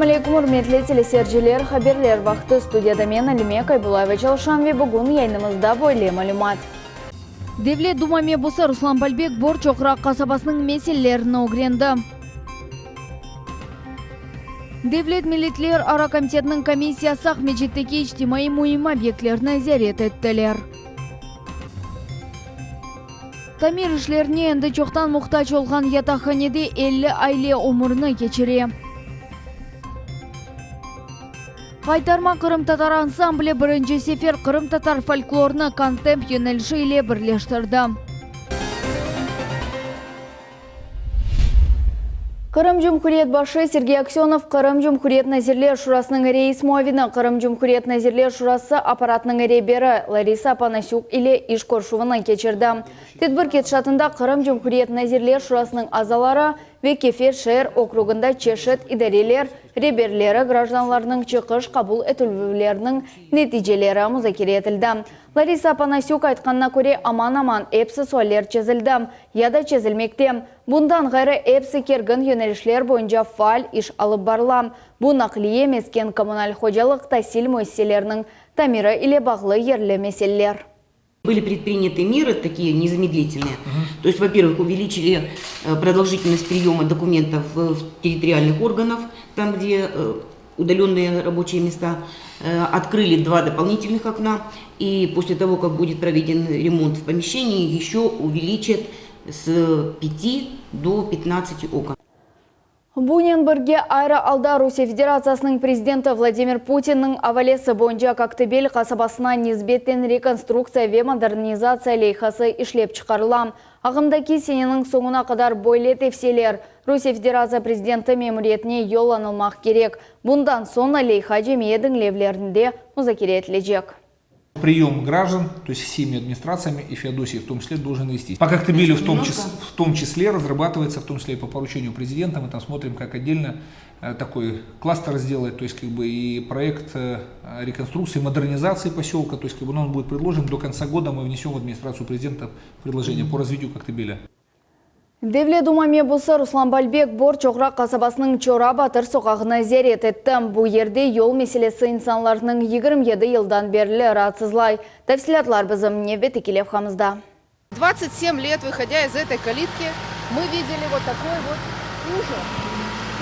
Assalamu alaikum, hurmatli telesiyerjiler, haberler vaqti studiyada men Alime Kaybulayeva çalışan ve bugün yayınımızda böyle malumat. Devlet Duma mebusi Ruslan Balbek Bor Cho'qroq kasabasının meselelerini o'rgandi. Devlet Milletler Ara Komitetinin komissiyasi Ahmedjitdagi ijtimoiy muhim obyektlarni ziyorat etdiler. Tamir ishlarini endi cho'qdan muhtoj bo'lgan yotoqxonada 50 oila umrini kechirdi. Qaytarma Qrim Tatar ansambli birinchi safar Qrim Tatar folklorini kontemp yo'nalishi ile birlashtirdi. Qrim Cumhuriyet başı Sergey Aksyonov Qrim Cumhuriyet Nazirler Şurasının reis muavini Qrim Cumhuriyet Nazirler Şurası aparatının rehberi Larisa Apanasyuk ile iş koşuvini geçirdi. Tedbir ketişatında Qrim Cumhuriyet Nazirler Şurasının azaları ve Kefer şehir okrugunda çeşit idareler rehberleri gражданларның çıkış kabul etülülerinin neticeleri müzakere etildi. Larisa Apanasyuk aytqanına göre aman hepsi so'llar çizildi ya da çizilmekte. Bundan gayrı hepsi kergin yönelişler boyunca faal iş alıp barılam. Bu nakliye mesken kommunal hocalık tahsil müesseselerinin tamiri ile bağlı yerli meseleler. Были предприняты меры такие незамедлительные. То есть, во-первых, увеличили продолжительность приема документов в территориальных органах, там, где удаленные рабочие места, открыли 2 дополнительных окна, и после того, как будет проведен ремонт в помещении, еще увеличат с 5 до 15 окон. Bunun birge ayrı alda Rusiya Federatsiyasының президенті Vladimir Putin'nin avalesi boyunca Koktebel kasabasına nisbetten rekonstruksiya ve modernizatsiya leyhası işlep çıkarılam. Ағымдaki senenin sonuna kadar böyle tefsiyeler Rusiya Federatsiya Prezidenti memuriyetine yollanılmak gerek. Bundan sonra leyha cemiyetin levlerinde müzakere edilecek. Прием граждан, то есть всеми администрациями и Феодосии в том числе должен вестись. По Коктебелю в том числе разрабатывается, в том числе и по поручению президента. Мы там смотрим, как отдельно такой кластер сделать, то есть как бы и проект реконструкции, модернизации поселка, то есть как бы он будет предложен до конца года, мы внесем в администрацию президента предложение по развитию Коктебеля. Devlet Duma mebusi Ruslan Balbek Bor Cho'qroq kasabasının Chora Batır sokağına ziyaret etti. Bu yerde yol meselesi insanlarının 27 yıldan beri rahatsızlay. Tafsilatlar bizim Neve Tekilevhamızda. 27 лет, выходя из этой калитки, мы видели вот такой вот ужас.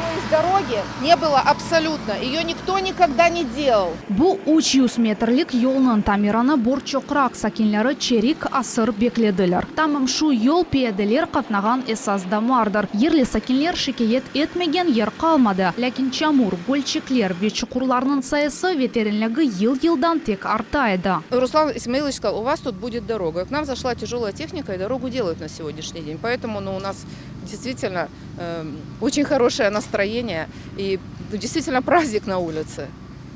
То есть дороги не было абсолютно, ее никто никогда не делал. Bu 300 metrelik yolun tamirani Bor Cho'qroq sakinlari cherik asır beklediler. Tamam şu yol piyodalar qatnagan esas damardır. Yerli sakinler shikoyat etmagan yer qolmadi. Lekin chamur, gulchiklar ve chuqurlarning sayısı ve terinligi yil-yildan tek ortaydi. Руслан Исмаилович сказал, у вас тут будет дорога. К нам зашла тяжелая техника и дорогу делают на сегодняшний день. Поэтому у нас действительно очень хорошее настроение и действительно праздник на улице.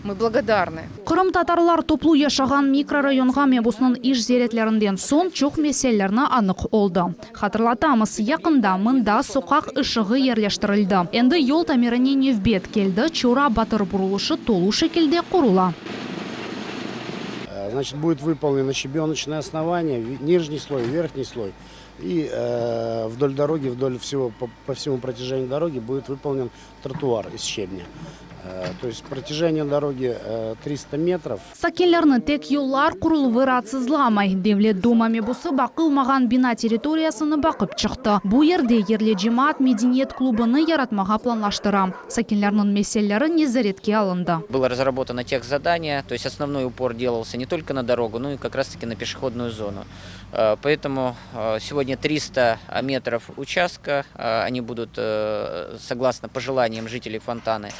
Мы благодарны. Qrim Tatarlar toplu yaşagan mikrorayonga mebusning iş ziyaretlerinden son çok meselelerini anık oldu. Hatırlatamız, yakında mında sokak ışığı yerleştirildi. Endi yol tamirine nevbet keldi, Chora Batır buruluşı tolu şekilde kurula. Значит, будет выполнено щебеночное основание, нижний слой, верхний слой. И вдоль дороги, по всему протяжению дороги будет выполнен тротуар из щебня. То есть протяжение дороги 300 метров. Sakinlerini tek yollar kuruluvu rahatsızlamay. Devlet Duma mebusi bakılmagan bina territoriyasını bakıp çıktı. Bu yerde yerli cemaat medeniyet klubunu yaratmağa planlaştıram. Sakinlerinin meseleleri nezaretke alındı. Было разработано техзадание, то есть основной упор делался не только на дорогу, но и как раз-таки на пешеходную зону. Поэтому сегодня 300 метров участка, они будут, согласно пожеланиям жителей Фонтаны,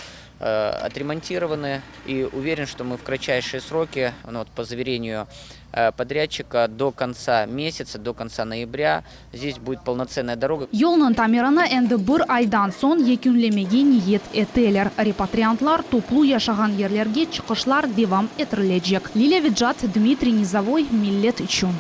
отремонтированы, и уверен, что мы в кратчайшие сроки, по заверению подрядчика, до конца месяца, до конца ноября здесь будет полноценная дорога. Yolun tamirini endi bir aydan son yekunlemege niyet eteler. Repatriantlar toplu yaşagan yerlerge çıkışlar devam ettirilecek. Liliya Vidjat, Dmitriy Nizavoy, Millet üçün.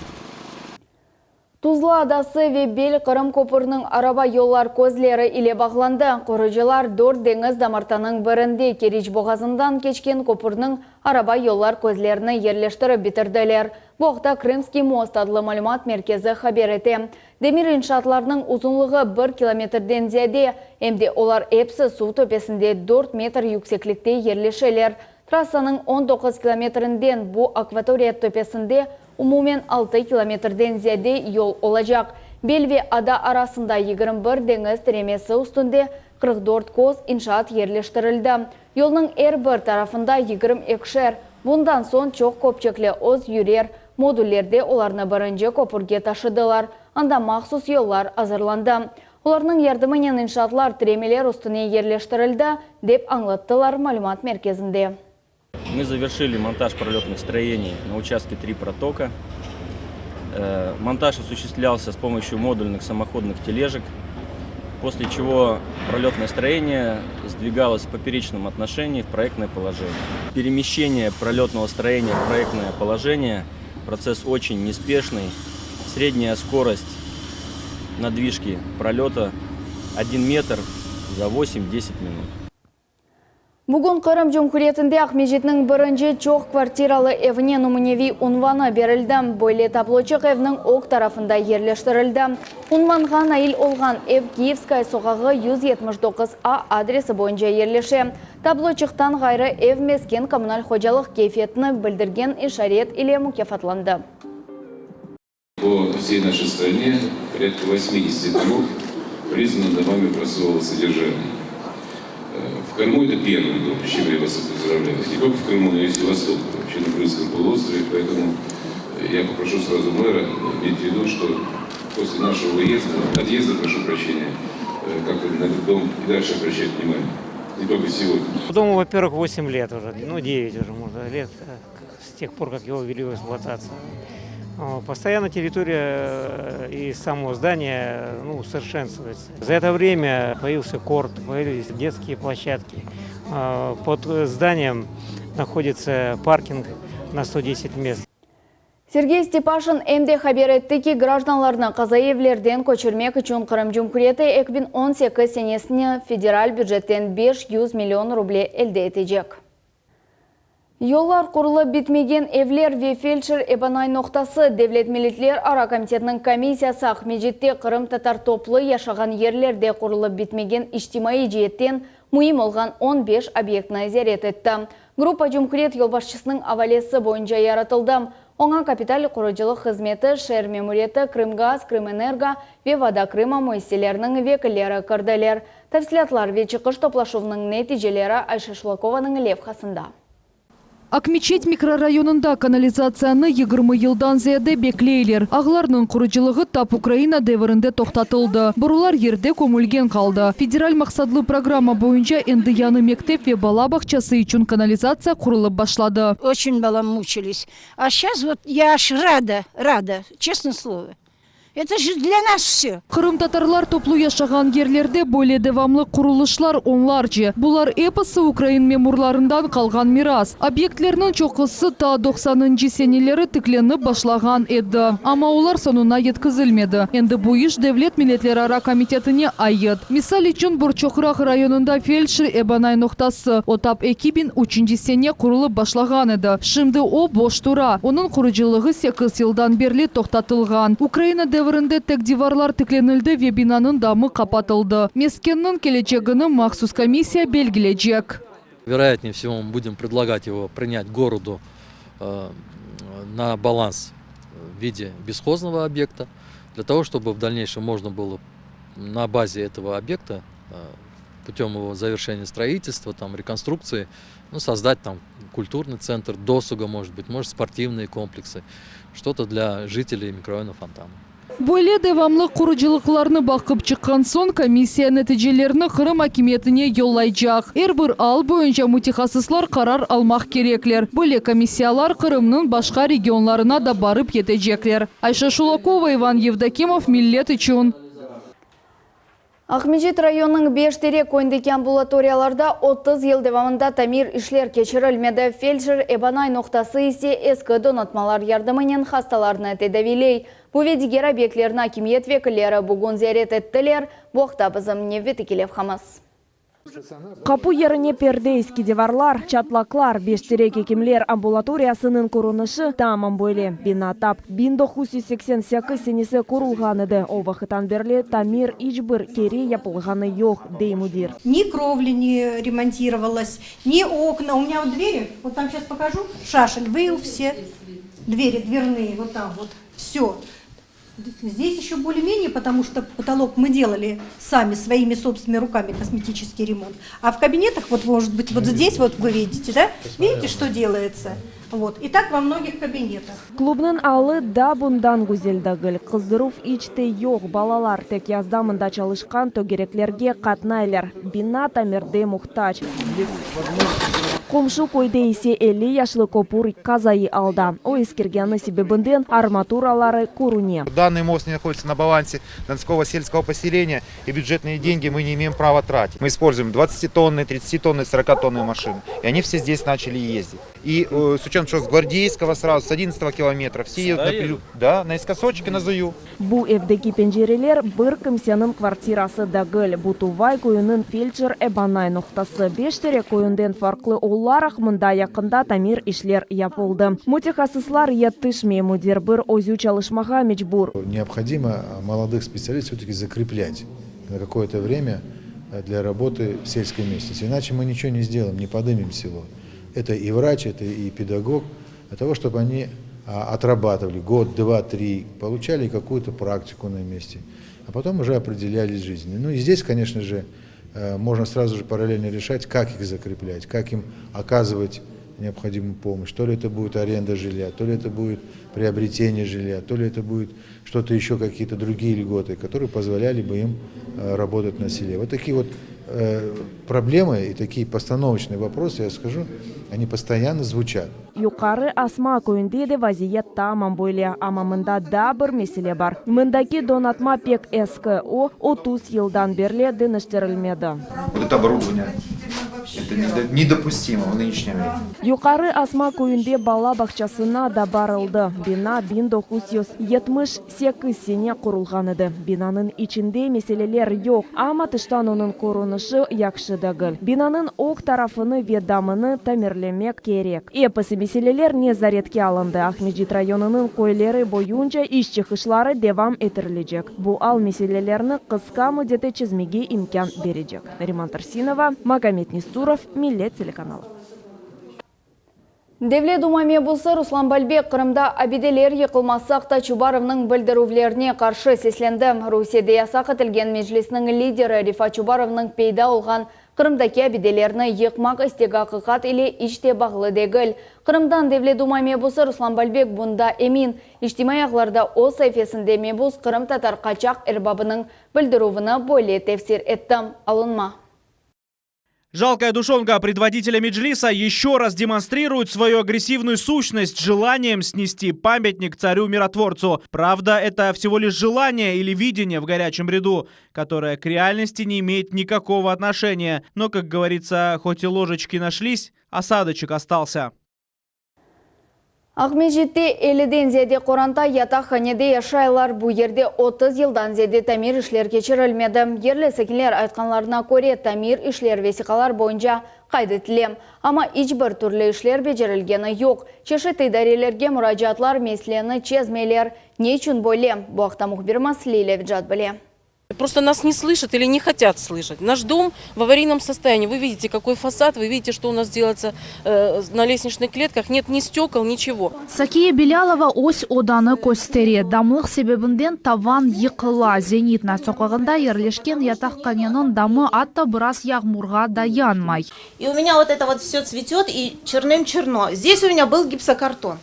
Tuzla adası ve Bel Kırım Kopur'nun araba yollar közleri ile bağlandı. Korucular 4 deniz damartanın birinde Keriç boğazından geçken Kopur'nun araba yollar közlerini yerleştirip bitirdiler. Bu haqda Krımski Most adlı malumat merkezi haber etti. Demir inşaatlarının uzunluğu 1 kilometrden ziyade, hem de olar hepsi su tepesinde 4 metre yükseklikte yerleşirler. Trassanın 19 kilometrinden bu akvatoriya tepesinde umumen 6 kilometrden ziyade yol olacak. Bel ve ada arasında 21 deniz teremesi üstünde 44 koz inşaat yerleştirildi. Yolun her bir tarafında 22'şer. Bundan son çok köpçekli oz yürür. Modüllerde olarını birinci kopurge taşıdılar. Anda mahsus yollar hazırlandı. Onların yardımıyla inşaatlar tremeler üstüne yerleştirildi, dep anlattılar malumat merkezinde. Мы завершили монтаж пролетных строений на участке 3 протока. Монтаж осуществлялся с помощью модульных самоходных тележек, после чего пролетное строение сдвигалось в поперечном отношении в проектное положение. Перемещение пролетного строения в проектное положение – процесс очень неспешный. Средняя скорость надвижки пролета 1 метр за 8-10 минут. Bugün Kırım Cumhuriyetinde Ahmejit'nin birinci çok kvartiralı evine numunevi unvanı verildi. Böyle tabloçuk evinin ok tarafında yerleştirildi. Unvanға nail olgan ev Kiyevskay sokağı 179A adresi boyunca yerleşe. Tabloçuktan gayrı ev mesken kommunal hocalık keyfiyetini bildirgen işaret ile mükafatlandı. По всей нашей стране порядка 80 домов признано домами массового содержания. В Крыму это первый дом, с чем я вас поздравляю. Не только в Крыму, но и в Севастополе, вообще на Крымском полуострове. Поэтому я попрошу сразу мэра иметь в виду, что после нашего отъезда, прошу прощения, как-то на этот дом и дальше обращать внимание. Не только сегодня. Дому, во-первых, 8 лет уже, 9 уже, можно, лет с тех пор, как его ввели в эксплуатацию. Постоянно территория и само здание усовершенствуется. За это время появился корт, появились детские площадки. Под зданием находится паркинг на 110 мест. Сергей Степашин әмде хабар етті ки гражданларына қаза евлерден көчірмек үшін Кырым Cumhuriyeti 2018 сенесіне федераль бюджеттен 500 миллион рубле elde etecek. Yollar kurulup bitmegen evler ve felçer ebanay noktası Devlet Milletler Ara Komitetinin komissiyası Ahmejit'te Kırım Tatar toplu yaşagan yerlerde kurulup bitmegen içtimai cihetten muhim olgan 15 obyektini ziyaret etti. Gruppa Cumhuriyet yolbaşçısının avalesi boyunca yaratıldı. Ona kapital kuruculuk hizmeti, şehir memuriyeti, Krımgaz, Krımenergo ve Vada Krıma müesselerinin vekilleri kırdılar. Tafsilatlar ve çıkış toplaşuvının neticeleri Ayşe Şulakovanың levhasında. Акмечет микрорайонында канализацияны 20 yıldan ziyade bekleyler. Ağlarının kuruculuğu tap Ukrayna devrinde toxtatıldı. Borular yerde көмілген kaldı. Federal maksadlı программа boyunca endi yanı mektep ve bala bakçası için kanalizatsiya kurulup başladı. Очень балам мучились. А сейчас вот я аж рада, честное слово. Это же для нас все. Kırım Tatarlar toplu yaşagan yerlerde böyle devamlı kuruluşlar onlarca. Bular epası Ukrayna memurlarından kalgan miras. Obyektlerinin çoğusu ta 90-cı seneleri tıklanıp başlagan edi. Ama onlar sonuna yetkizilmedi. Endi bu iş Devlet Milletler Ara Komitetine ait. Misal için Borçokrak rayonunda felçer ebanay noktası otap 2003 sene kurulup başlagan edi. Şimdi o boş dura. Onun kuruculuğu 8 yıldan beri toxtatılgan. Ukrayna devrinde tek divarlar tıklanıldı ve binanın damı kapatıldı. Meskennin geleceğini mahsus komissiya belgileyecek. Вероятнее всего, мы будем предлагать его принять городу на баланс в виде бесхозного объекта, для того, чтобы в дальнейшем можно было на базе этого объекта, путем его завершения строительства, реконструкции, создать культурный центр, досуга, может спортивные комплексы, что-то для жителей микрорайона Фонтана. Böyle devamlı kuruculuklarını bakıp çıkan son komissiya neticelerini Kırım hakimiyetine yollayacak. Her bir al boyunca mütehassıslar karar almak gerekler. Böyle komissiyalar Kırım'ın başka regionlarına da barıp yetecekler. Ayşe Şulakova, Ivan Yevdokimov, Millet için. Ахмежит районының Бештерек көндекі амбулаторияларда 30 ел девамында тамир ішлер кечірілмеді. Фельдшер Эбанай ноқтасы есе ескі донатмалар ярдымынен хасталарына тедавилей. Бұведігер объектлерін акимиет векілері бұғын зәрет еттілер, бұқта бізім неветі келев хамас. Капу еріне перде eski деварлар, чатлаклар, Бештерек екімлер амбулаториясының көрініші тамам бөлі. Бинатап 1988 сенесі көрілған еді. Овақытан берлі тамир ичбір кере япылғаны yok, дей мудир. Ни кровли не ремонтировалась, ни окна. У меня вот двери, вот там сейчас покажу, шашель выил все двери дверные, вот там вот, все. Здесь еще более-менее, потому что потолок мы делали сами, своими собственными руками, косметический ремонт. А в кабинетах, вот может быть, вот здесь вот вы видите, да? Видите, что делается? Вот. И так во многих кабинетах. Клубның алы да bundan güzeldagil. Кыздырыв ичте yok, балалар тек яздамында çalışkan төгереклерге қатнайлар. Бина тамирде мұқтач. Комшу койде есе 50 яшлы копур казайы алда. О ескергені себебінден арматуралары көруне. Данный мост не находится на балансе Донского сельского поселения, и бюджетные деньги мы не имеем права тратить. Мы используем 20-тонные, 30-тонные, 40-тонные машины. И они все здесь начали ездить. И с учетом, что с Гвардейского сразу, с 11 километра, все едут наискосочки на Зую. Бу evdeki pencerелер bir kimsenin kvartirası dagil. Bu Tuvay koyunun felçer Ebanay noktası. Бештерек koyundan farklı olarak mında yakında tamir işler yapıldı. Mütehassıslar yetişmeye müdür bir özü çalışmağa mecbur. Необходимо молодых специалистов все-таки закреплять на какое-то время для работы в сельской местности. Иначе мы ничего не сделаем, не поднимем село. Это и врач, это и педагог, для того, чтобы они отрабатывали год, два, три, получали какую-то практику на месте, а потом уже определялись жизнью. Ну и здесь, конечно же, можно сразу же параллельно решать, как их закреплять, как им оказывать необходимую помощь. То ли это будет аренда жилья, то ли это будет приобретение жилья, то ли это будет что-то еще, какие-то другие льготы, которые позволяли бы им работать на селе. Вот такие вот проблемы и такие постановочные вопросы, я скажу, они постоянно звучат. Yukarı Asma köyünde de vaziyet tamam böyle ama mında da bir mesele var. Mındaki donatma pek eski, o 30 yıldan beri dönüştürülmedi. Вот это оборудование, это недопустимо в нынешнем времени. Yukarı Asma köyünde bala bahçesine da barıldı. Bina 1978 sene kurulgan idi. Binanın içinde meseleler yok ama dıştan onun korunuşu yakşı değil. Binanın ok tarafını ve damını tamirlemek gerek. Epesi meseleler nezaretke alındı. Ahmedjit rayonunun koyları boyunca iş çıkışları devam ettirilecek. Bu al meselelerini kısa müddete çizmege imkan verecek. Риман Тарсинова, Магомед Нестуров, Millet телеканалы. Devlet Думаме болсы Руслан Балбек Қырымда абиделер еқылмасы Ақта Чубаровның білдірулеріне қаршы сесленді. Русияда ясақ етілген межлісінің лидері Рифа Чубаровның пейда олған Қырымдаки абиделеріні еқмақ істегі ақиқат или іште бағылы дегіл. Қырымдан Devlet Думаме болсы Руслан Балбек бұнда емин. Иштимай ағларда о сайфесінде мебус Қырым татар қачақ әрбабының білдіруіні бойле тефсир еттім. Алынма. Жалкая душонка предводителя Меджлиса еще раз демонстрирует свою агрессивную сущность желанием снести памятник царю-миротворцу. Правда, это всего лишь желание или видение в горячем бреду, которое к реальности не имеет никакого отношения. Но, как говорится, хоть и ложечки нашлись, осадочек остался. Ахмежитте 50-ден зеде Qoranта ятақ ханеде яшайлар bu yerде 30 yıldan зеде тамир ішлер кечірілмеді. Ерлі сәкінлер айтқанларына көре тамир ішлер весиқалар бойынша қайдетілем. Ама ичбір түрлі ішлер бежірілгені жоқ. Чешеті дарелерге мұражатлар меслені чезмелер. Не үшін бойлем? Бұақта мұхбирмас Лилев жат біле. Просто нас не слышат или не хотят слышать. Наш дом в аварийном состоянии. Вы видите, какой фасад, вы видите, что у нас делается на лестничных клетках. Нет ни стекол, ничего. Сакия Белялова ось оданы көстере. Дамлық себебінден таван йықыла. Зенитна соқығында ерлешкен ятақ каньонын дамы атта біраз яғмурға dayanмай. И у меня вот это вот все цветет и черным черно. Здесь у меня был гипсокартон.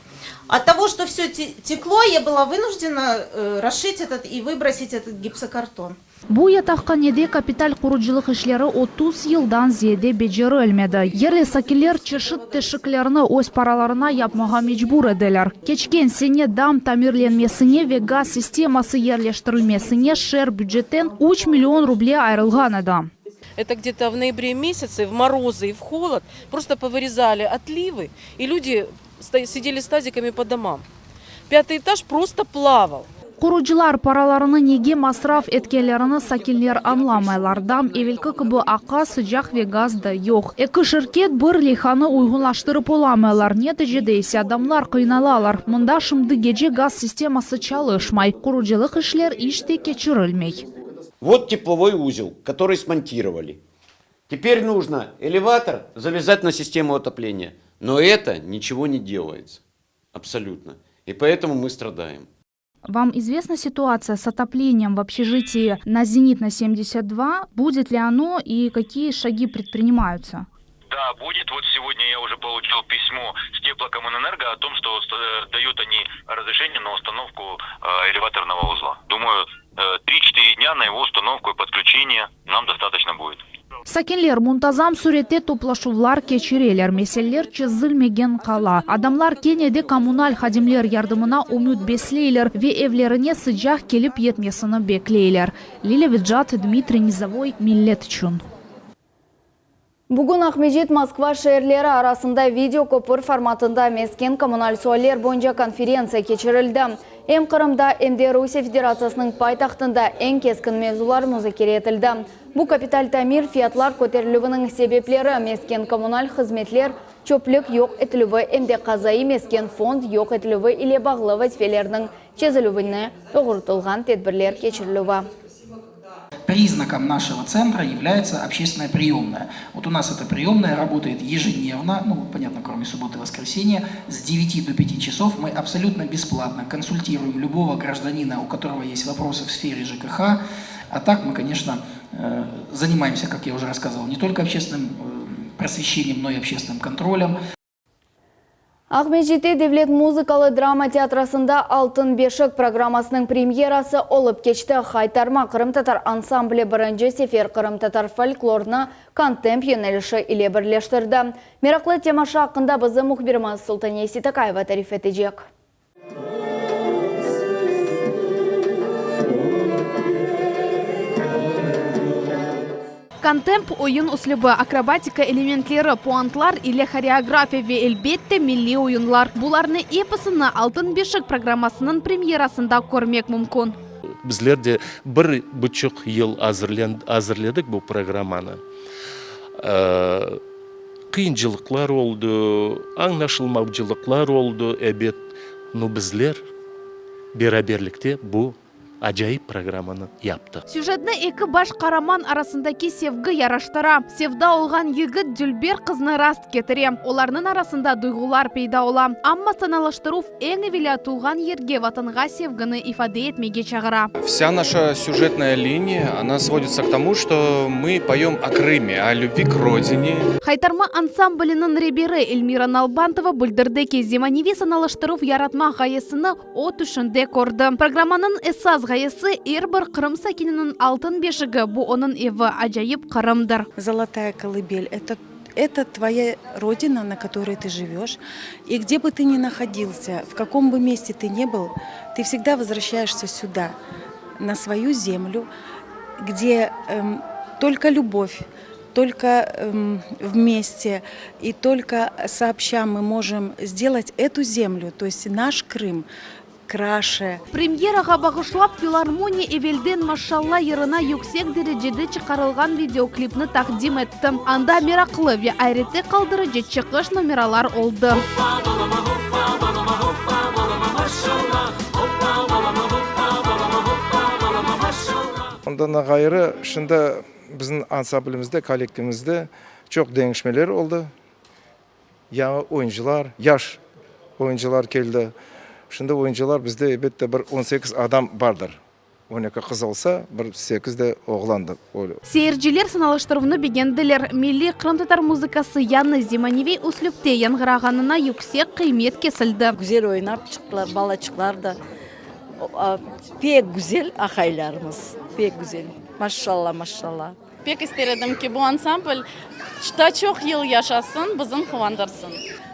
От того, что все текло, я была вынуждена расшить этот и выбросить этот гипсокартон. Бу ятаққанеде капиталь құруджылық ішлері 30 елдан зеде бежерілмеді. Ерлі сакелер чешіт тешіклеріні өз параларына япмаға мечбур еделер. Кечкен сене дам тамирленмесіне ве газ системасы ерлештірілмесіне шер бюджеттен 3 миллион рублей айрылған еді. Это где-то в ноябре месяце, в морозы и в холод, просто повырезали отливы, и люди сидели с тазиками по домам. 5-й этаж просто плавал. Құруджылар параларыны неге масраф еткелеріні сакелер анламайлар. Дам евелкі кібі ақа sıcak ве газда yok. Экі шirket бір лейханы uygunlaştırıp olamайлар. Нәтижеде есе адамлар қыйналалар. Мұнда шымды геже газ системасы çalışмай. Құруджылық ішлер іште кечірілмей. Вот тепловой узел, который смонтировали. Теперь нужно элеватор завязать на систему отопления. Но это ничего не делается. Абсолютно. И поэтому мы страдаем. Вам известна ситуация с отоплением в общежитии на Зенитной 72? Будет ли оно и какие шаги предпринимаются? Да, будет. Вот сегодня я уже получил письмо с Теплокоммунэнерго о том, что дают они разрешение на установку элеваторного узла. Думаю, 3-4 дня на его установку и подключение нам достаточно будет. Сакенлер мунтазам суретте топлашулар кечирелер, меселлер чызылмеген қала. Адамлар кенеде коммуналь хадимлер ярдымына умют беслейлер ве евлеріне sıcak келіп етмесіні беклейлер. Лиля Виджат, Дмитрий Низовой, Миллет Чун. Бүгін Ахмеджет Москва шәһерлері арасында видеокопыр форматында мескен коммуналь суалер бойынша конференция кечірілді. Эм Қырымда, эмде Русия Федерациясының пайтақтында ең кескін мевзулар музакер етілді. Бұл капиталь тамир фиятлар көтерілуінің себеплері мескен коммуналь қызметлер чөплік йоқ етілуі эмде қазайы мескен фонд йоқ етілуі иле бағлы вазифелерінің чезілуіне оғыртылған тедбірлер кечірілуі. Признаком нашего центра является общественная приемная. Вот у нас эта приемная работает ежедневно, ну, понятно, кроме субботы и воскресенья, с 9 до 5 часов. Мы абсолютно бесплатно консультируем любого гражданина, у которого есть вопросы в сфере ЖКХ. А так мы, конечно, занимаемся, как я уже рассказывал, не только общественным просвещением, но и общественным контролем. Ахмеджетте Девлет музыкалы драма театрасында Алтын бешік программасының премьерасы олып кечті. Хайтарма Қырым-татар ансамблі бірінші сефер Қырым-татар фольклорына контемп енеліші иле бірлештірді. Мерақлы темаша ақында бізді мұхбиріміз Султания Ситакаева тариф етежек. Контемп ойын услубы, акробатика элементлері, пуантлар или хореография ве элбетте милли ойынлар. Буларны эпосыны Алтын бешік программасының премьерасында көрмек мүмкін. Bizler de 1,5 yıl hazırladık bu programını. Kıyıncılıklar oldu, anlaşılmavcılıklar oldu. Evet, bizler beraberlikte bu acayip programını yaptık. Сюжетні екі баш қараман арасындаки севгі яраштара. Севда олған егіт Дүлбер қызны раст кетіре. Оларның арасында дұйғылар пейда ола. Амма саналаштырув ең евелі туған ерге ватанға севгіні ифаде етмеге чағыра. Вся наша сюжетная линия, она сводится к тому, что мы поем о Крыме, о любви к родине. Хайтарма ансамблінің ребері Эльмира Налбантова бүлдірді кеземаневи саналаштырув яратма ғайесіні от үшінде көрді. Программаның эссаз ғайысы әрбір Қырым сакинінің алтын бешігі, бұ оның еві ажайып Қырымдыр. Золотая колыбель – это твоя родина, на которой ты живешь. И где бы ты ни находился, в каком бы месте ты ни был, ты всегда возвращаешься сюда, на свою землю, где только любовь, только вместе и только сообща мы можем сделать эту землю, то есть наш Крым, краше. Премьераға бағышлап филармония Эвелден машалла ерына yüksek дәрежеде чықарылған видеоклипні тақдим етті. Анда мерақлы ве айреті қалдырыжы чықыш номералар олды. Ondan gayrı şimdi bizim ansamblimizde, kolektifimizde çok değişmeler oldu. Yangi oyuncular, yaş oyuncular geldi. Şimdi oyuncular bizde elbette bir 18 adam vardır. 12 kız olsa bir 8 de oğlandı. Seyirciler sanalıştırımını beğendiler. Milli Қырым-татар muzikası Yanna Zimanivi üslupte yanğırağanına yüksek kıymet kesildi. Güzel oynap çıktılar, balaçıklar da. Pek güzel ahaylarımız, pek güzel. Машалла, машалла. Пек истередім ки бұл ансамбль çok yıl yaşasın, біздің қуандырсын.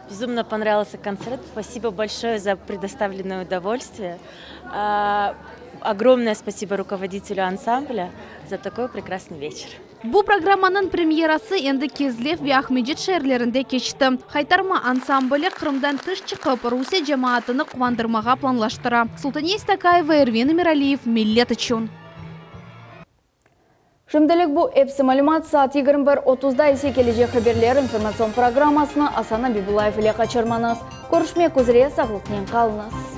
Безумно понравился концерт. Спасибо большое за предоставленное удовольствие. Огромное спасибо руководителю ансамбля за такой прекрасный вечер. Бұл программаның премьерасы енді Кезлев ве Ахмеджет шәрлерінде кешті. Қайтарма ансамблі Қырымдан тыш чықып, Русия жамаатыны қуандырмаға планлаштыра. Султания Истакаева, Эрвин Миралиев, Миллет үшін. Шымдылық бұл әпсі мәлімат саат 21:30-да есе кележе хаберлер информацион программасыны Асана Бибулаев иле қачырманыз. Көрішмек өзіре сағылықнен қалыныз.